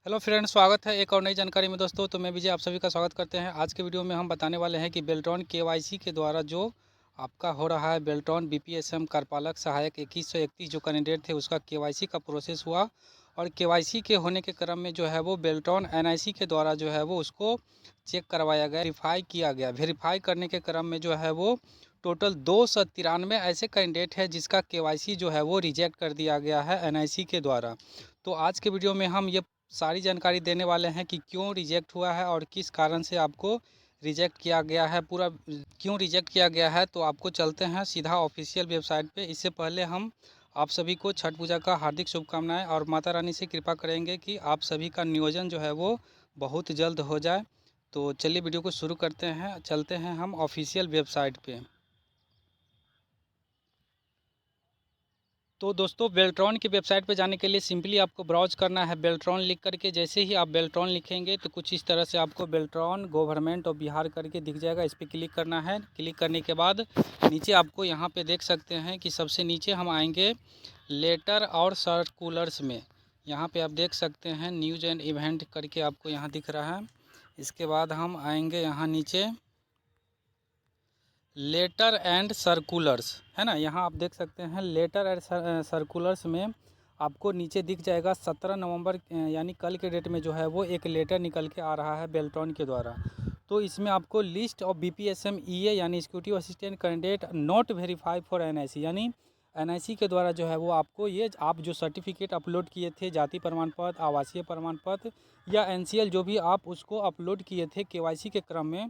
Hello friends, स्वागत है एक और नई जानकारी में। दोस्तों तो मैं विजय आप सभी का स्वागत करते हैं। आज के वीडियो में हम बताने वाले हैं कि बेल्ट्रॉन केवाईसी के द्वारा जो आपका हो रहा है बेल्ट्रॉन बीपीएसएम कार्यपालक सहायक 2131 जो कैंडिडेट थे उसका केवाईसी का प्रोसेस हुआ और केवाईसी के होने के क्रम में जो है वो बेल्ट्रॉन एनआईसी के द्वारा जो है वो उसको चेक करवाया गया, वेरीफाई किया गया। वेरीफाई करने के क्रम में जो है वो टोटल 293 ऐसे कैंडिडेट है जिसका केवाईसी जो है वो रिजेक्ट कर दिया गया है एनआईसी के द्वारा। तो आज के वीडियो में हम ये सारी जानकारी देने वाले हैं कि क्यों रिजेक्ट हुआ है और किस कारण से आपको रिजेक्ट किया गया है, पूरा क्यों रिजेक्ट किया गया है। तो आपको चलते हैं सीधा ऑफिशियल वेबसाइट पे। इससे पहले हम आप सभी को छठ पूजा का हार्दिक शुभकामनाएं और माता रानी से कृपा करेंगे कि आप सभी का नियोजन जो है वो बहुत जल्द हो जाए। तो चलिए वीडियो को शुरू करते हैं, चलते हैं हम ऑफिशियल वेबसाइट पे। तो दोस्तों बेल्ट्रॉन की वेबसाइट पर जाने के लिए सिंपली आपको ब्राउज करना है बेल्ट्रॉन लिख करके। जैसे ही आप बेल्ट्रॉन लिखेंगे तो कुछ इस तरह से आपको बेल्ट्रॉन गवर्नमेंट ऑफ बिहार करके दिख जाएगा। इस पर क्लिक करना है। क्लिक करने के बाद नीचे आपको यहाँ पे देख सकते हैं कि सबसे नीचे हम आएंगे लेटर और सर्कुलर्स में। यहाँ पे आप देख सकते हैं न्यूज एंड इवेंट करके आपको यहाँ दिख रहा है। इसके बाद हम आएंगे यहाँ नीचे लेटर एंड सर्कुलर्स, है ना। यहाँ आप देख सकते हैं लेटर एंड सर्कुलर्स में आपको नीचे दिख जाएगा 17 नवंबर यानी कल के डेट में जो है वो एक लेटर निकल के आ रहा है बेल्ट्रॉन के द्वारा। तो इसमें आपको लिस्ट ऑफ बीपीएसएम ईए यानी executive assistant candidate not verify for NIC, यानी एनआईसी के द्वारा जो है वो आपको ये आप जो सर्टिफिकेट अपलोड किए थे, जाति प्रमाण पत्र, आवासीय प्रमाण पत्र या एनसीएल जो भी आप उसको अपलोड किए थे केवाईसी के क्रम में,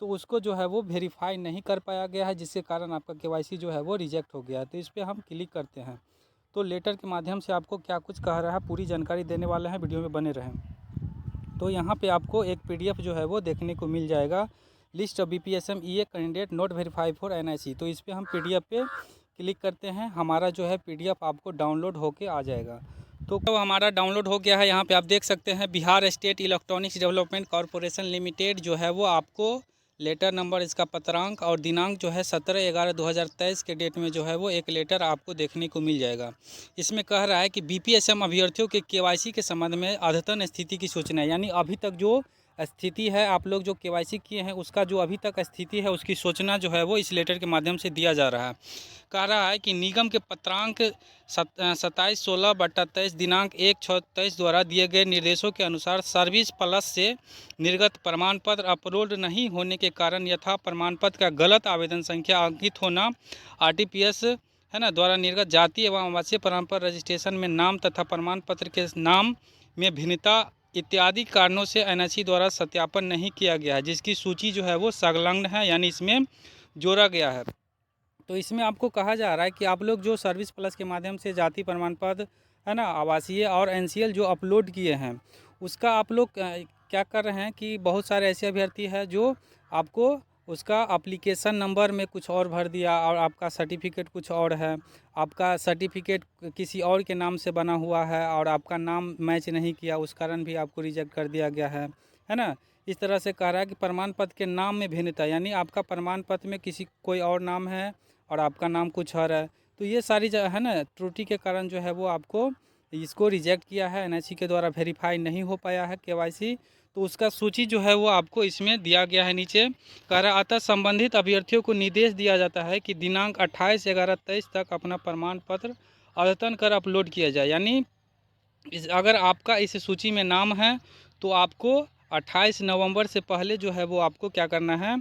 तो उसको जो है वो वेरीफाई नहीं कर पाया गया है, जिसके कारण आपका केवाईसी जो है वो रिजेक्ट हो गया है। तो इस पर हम क्लिक करते हैं तो लेटर के माध्यम से आपको क्या कुछ कह रहा है पूरी जानकारी देने वाले हैं, वीडियो में बने रहें। तो यहाँ पे आपको एक पीडीएफ जो है वो देखने को मिल जाएगा, list of BPSM EA candidate not verify for NIC. तो इस पर हम पीडीएफ पे क्लिक करते हैं। हमारा जो है पीडीएफ आपको डाउनलोड होके आ जाएगा। तो हमारा डाउनलोड हो गया है। यहाँ पे आप देख सकते हैं Bihar state electronics development corporation limited जो है वो आपको लेटर नंबर, इसका पत्रांक और दिनांक जो है 17/11/2023 के डेट में जो है वो एक लेटर आपको देखने को मिल जाएगा। इसमें कह रहा है कि बीपीएसएम अभ्यर्थियों के केवाईसी के संबंध में अद्यतन स्थिति की सूचना है, यानी अभी तक जो स्थिति है आप लोग जो केवाईसी किए हैं उसका जो अभी तक स्थिति है उसकी सूचना जो है वो इस लेटर के माध्यम से दिया जा रहा है। कह रहा है कि निगम के पत्रांक 27/16/23 दिनांक 1/6/23 द्वारा दिए गए निर्देशों के अनुसार सर्विस प्लस से निर्गत प्रमाण पत्र अपलोड नहीं होने के कारण यथा प्रमाण पत्र का गलत आवेदन संख्या अंकित होना, आरटीपीएस है ना द्वारा निर्गत जाति एवं आवासीय प्रमाण पत्र रजिस्ट्रेशन में नाम तथा प्रमाण पत्र के नाम में भिन्नता इत्यादि कारणों से एनआईसी द्वारा सत्यापन नहीं किया गया है, जिसकी सूची जो है वो संलग्न है, यानी इसमें जोड़ा गया है। तो इसमें आपको कहा जा रहा है कि आप लोग जो सर्विस प्लस के माध्यम से जाति प्रमाण पत्र है ना, आवासीय और एनसीएल जो अपलोड किए हैं उसका आप लोग क्या कर रहे हैं कि बहुत सारे ऐसे अभ्यर्थी हैं जो आपको उसका एप्लीकेशन नंबर में कुछ और भर दिया और आपका सर्टिफिकेट कुछ और है, आपका सर्टिफिकेट किसी और के नाम से बना हुआ है और आपका नाम मैच नहीं किया, उस कारण भी आपको रिजेक्ट कर दिया गया है ना। इस तरह से कह रहा है कि प्रमाण पत्र के नाम में भिन्नता, यानी आपका प्रमाण पत्र में किसी कोई और नाम है और आपका नाम कुछ और है। तो ये सारी जो है ना त्रुटि के कारण जो है वो आपको इसको रिजेक्ट किया है, एनआईसी के द्वारा वेरीफाई नहीं हो पाया है केवाईसी। तो उसका सूची जो है वो आपको इसमें दिया गया है नीचे। कह रहा अतः संबंधित अभ्यर्थियों को निर्देश दिया जाता है कि दिनांक 28/11/23 तक अपना प्रमाण पत्र अद्यतन कर अपलोड किया जाए, यानी अगर आपका इस सूची में नाम है तो आपको 28 नवंबर से पहले जो है वो आपको क्या करना है,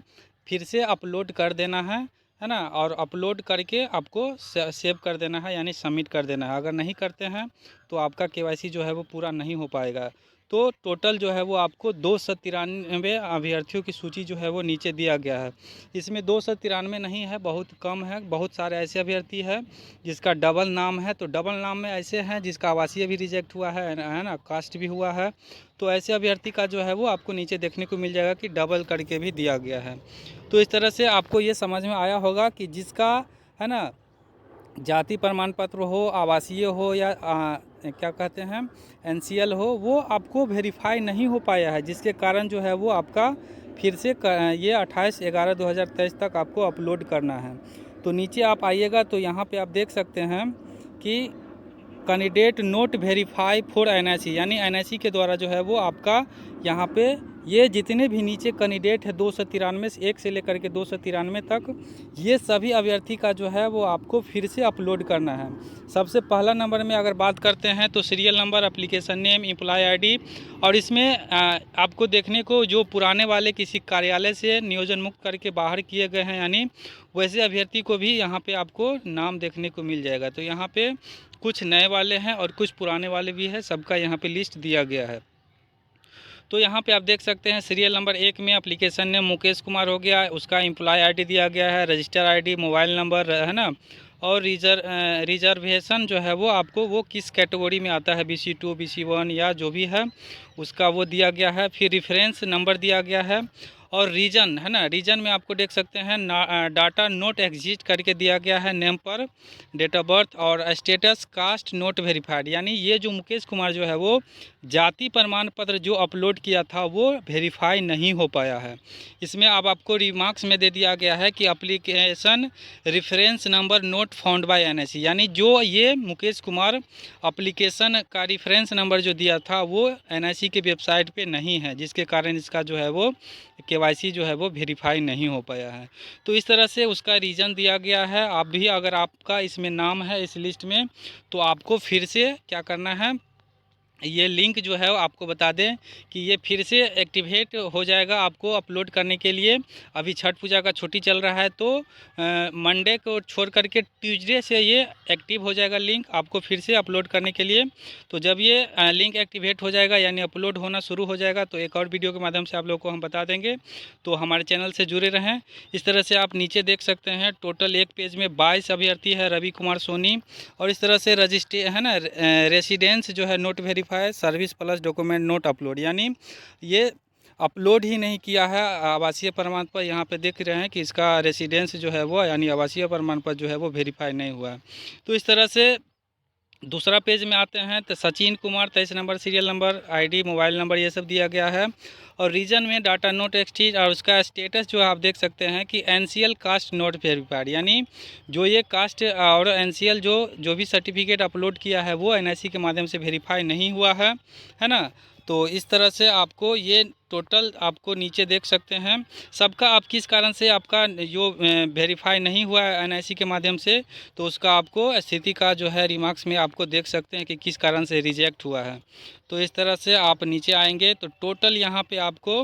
फिर से अपलोड कर देना है ना। और अपलोड करके आपको सेव कर देना है, यानी सबमिट कर देना है। अगर नहीं करते हैं तो आपका केवाईसी जो है वो पूरा नहीं हो पाएगा। तो टोटल जो है वो आपको 293 अभ्यर्थियों की सूची जो है वो नीचे दिया गया है। इसमें 293 नहीं है, बहुत कम है। बहुत सारे ऐसे अभ्यर्थी है जिसका डबल नाम है, तो डबल नाम में ऐसे हैं जिसका आवासीय भी रिजेक्ट हुआ है ना, कास्ट भी हुआ है। तो ऐसे अभ्यर्थी का जो है वो आपको नीचे देखने को मिल जाएगा कि डबल करके भी दिया गया है। तो इस तरह से आपको ये समझ में आया होगा कि जिसका है ना जाति प्रमाण पत्र हो, आवासीय हो या क्या कहते हैं एनसीएल हो, वो आपको वेरीफाई नहीं हो पाया है, जिसके कारण जो है वो आपका फिर से ये 28/11/2023 तक आपको अपलोड करना है। तो नीचे आप आइएगा तो यहाँ पे आप देख सकते हैं कि candidate note verify for NIC, यानी एनआईसी के द्वारा जो है वो आपका यहाँ पे ये जितने भी नीचे कैंडिडेट है 293 से 1 से लेकर के 293 तक, ये सभी अभ्यर्थी का जो है वो आपको फिर से अपलोड करना है। सबसे पहला नंबर में अगर बात करते हैं तो serial number, application name, employee ID, और इसमें आपको देखने को जो पुराने वाले किसी कार्यालय से नियोजन मुक्त करके बाहर किए गए हैं, यानी वैसे अभ्यर्थी को भी यहाँ पे आपको नाम देखने को मिल जाएगा। तो यहाँ पे कुछ नए वाले हैं और कुछ पुराने वाले भी हैं, सबका यहाँ पे लिस्ट दिया गया है। तो यहाँ पे आप देख सकते हैं सीरियल नंबर 1 में एप्लीकेशन नेम मुकेश कुमार हो गया, उसका एम्प्लॉय आईडी दिया गया है, रजिस्टर आईडी, मोबाइल नंबर है ना, और रिजर्वेशन जो है वो आपको वो किस कैटेगरी में आता है, BC2, BC1 या जो भी है उसका वो दिया गया है। फिर रेफरेंस नंबर दिया गया है, और रीजन है ना, रीजन में आपको देख सकते हैं डाटा नोट एग्जिस्ट करके दिया गया है, नेम पर, डेट ऑफ बर्थ, और स्टेटस कास्ट नोट वेरीफाइड, यानी ये जो मुकेश कुमार जो है वो जाति प्रमाण पत्र जो अपलोड किया था वो वेरीफाई नहीं हो पाया है। इसमें अब आपको रिमार्क्स में दे दिया गया है कि application reference number not found by NIC, यानी जो ये मुकेश कुमार एप्लीकेशन का रेफरेंस नंबर जो दिया था वो एनआईसी के वेबसाइट पे नहीं है, जिसके कारण इसका जो है वो केवाईसी जो है वो वेरीफाई नहीं हो पाया है। तो इस तरह से उसका रीज़न दिया गया है। आप भी अगर आपका इसमें नाम है इस लिस्ट में, तो आपको फिर से क्या करना है, ये लिंक जो है आपको बता दें कि ये फिर से एक्टिवेट हो जाएगा आपको अपलोड करने के लिए। अभी छठ पूजा का छुट्टी चल रहा है, तो मंडे को छोड़ करके ट्यूसडे से ये एक्टिव हो जाएगा लिंक आपको फिर से अपलोड करने के लिए। तो जब ये लिंक एक्टिवेट हो जाएगा यानी अपलोड होना शुरू हो जाएगा, तो एक और वीडियो के माध्यम से आप लोग को हम बता देंगे। तो हमारे चैनल से जुड़े रहें। इस तरह से आप नीचे देख सकते हैं टोटल एक पेज में 22 अभ्यर्थी है, रवि कुमार सोनी, और इस तरह से रजिस्ट्रे है ना, रेसिडेंस जो है note verify, service plus document note upload, यानी ये अपलोड ही नहीं किया है आवासीय प्रमाण पत्र। यहाँ पे देख रहे हैं कि इसका रेसिडेंस जो है वो यानी आवासीय प्रमाण पत्र जो है वो वेरीफाई नहीं हुआ है। तो इस तरह से दूसरा पेज में आते हैं तो Sachin Kumar 23 number, serial number, ID, mobile number ये सब दिया गया है, और रीजन में डाटा नोट एक्सटीज, और उसका स्टेटस जो आप देख सकते हैं कि एनसीएल कास्ट नोट वेरीफाइड, यानी जो ये कास्ट और एनसीएल जो भी सर्टिफिकेट अपलोड किया है वो एनआईसी के माध्यम से वेरीफाई नहीं हुआ है ना। तो इस तरह से आपको ये टोटल आपको नीचे देख सकते हैं सबका, आप किस कारण से आपका जो वेरीफाई नहीं हुआ है एनआईसी के माध्यम से, तो उसका आपको स्थिति का जो है रिमार्क्स में आपको देख सकते हैं कि किस कारण से रिजेक्ट हुआ है। तो इस तरह से आप नीचे आएंगे तो टोटल यहाँ पे आपको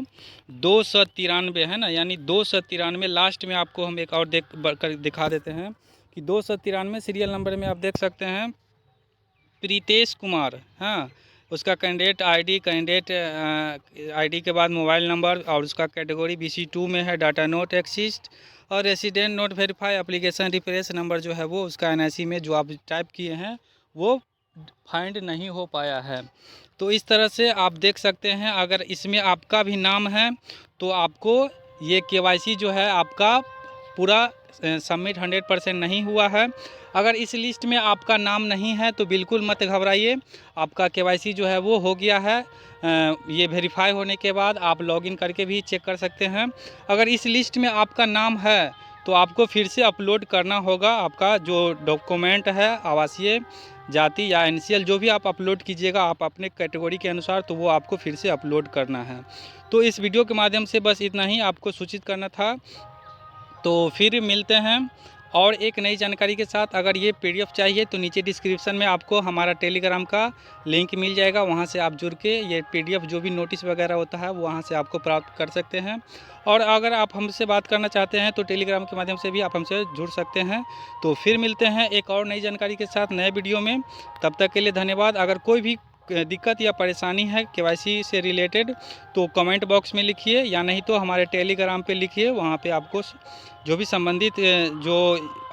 293 है ना, यानी 293 लास्ट में आपको हम एक और दिखा देते हैं कि 293 सीरियल नंबर में आप देख सकते हैं प्रीतेश कुमार, हाँ, उसका कैंडिडेट आईडी के बाद मोबाइल नंबर, और उसका कैटेगरी BC2 में है, डाटा नोट एक्सिस्ट, और resident note verify, application reference number जो है वो उसका एनआईसी में जो आप टाइप किए हैं वो फाइंड नहीं हो पाया है। तो इस तरह से आप देख सकते हैं अगर इसमें आपका भी नाम है तो आपको ये केवाईसी जो है आपका पूरा सबमिट 100% नहीं हुआ है। अगर इस लिस्ट में आपका नाम नहीं है तो बिल्कुल मत घबराइए, आपका केवाईसी जो है वो हो गया है। ये वेरीफाई होने के बाद आप लॉगिन करके भी चेक कर सकते हैं। अगर इस लिस्ट में आपका नाम है तो आपको फिर से अपलोड करना होगा आपका जो डॉक्यूमेंट है, आवासीय, जाति या एनसीएल जो भी आप अपलोड कीजिएगा आप अपने कैटेगरी के अनुसार, तो वो आपको फिर से अपलोड करना है। तो इस वीडियो के माध्यम से बस इतना ही आपको सूचित करना था। तो फिर मिलते हैं और एक नई जानकारी के साथ। अगर ये PDF चाहिए तो नीचे डिस्क्रिप्शन में आपको हमारा टेलीग्राम का लिंक मिल जाएगा, वहाँ से आप जुड़ के ये PDF जो भी नोटिस वगैरह होता है वो वहाँ से आपको प्राप्त कर सकते हैं। और अगर आप हमसे बात करना चाहते हैं तो टेलीग्राम के माध्यम से भी आप हमसे जुड़ सकते हैं। तो फिर मिलते हैं एक और नई जानकारी के साथ नए वीडियो में, तब तक के लिए धन्यवाद। अगर कोई भी दिक्कत या परेशानी है केवाईसी से रिलेटेड तो कमेंट बॉक्स में लिखिए, या नहीं तो हमारे टेलीग्राम पे लिखिए, वहाँ पे आपको जो भी संबंधित जो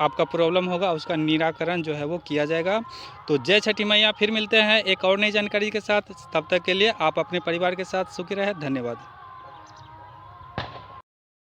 आपका प्रॉब्लम होगा उसका निराकरण जो है वो किया जाएगा। तो जय छठी मैया। फिर मिलते हैं एक और नई जानकारी के साथ, तब तक के लिए आप अपने परिवार के साथ सुखी रहें। धन्यवाद।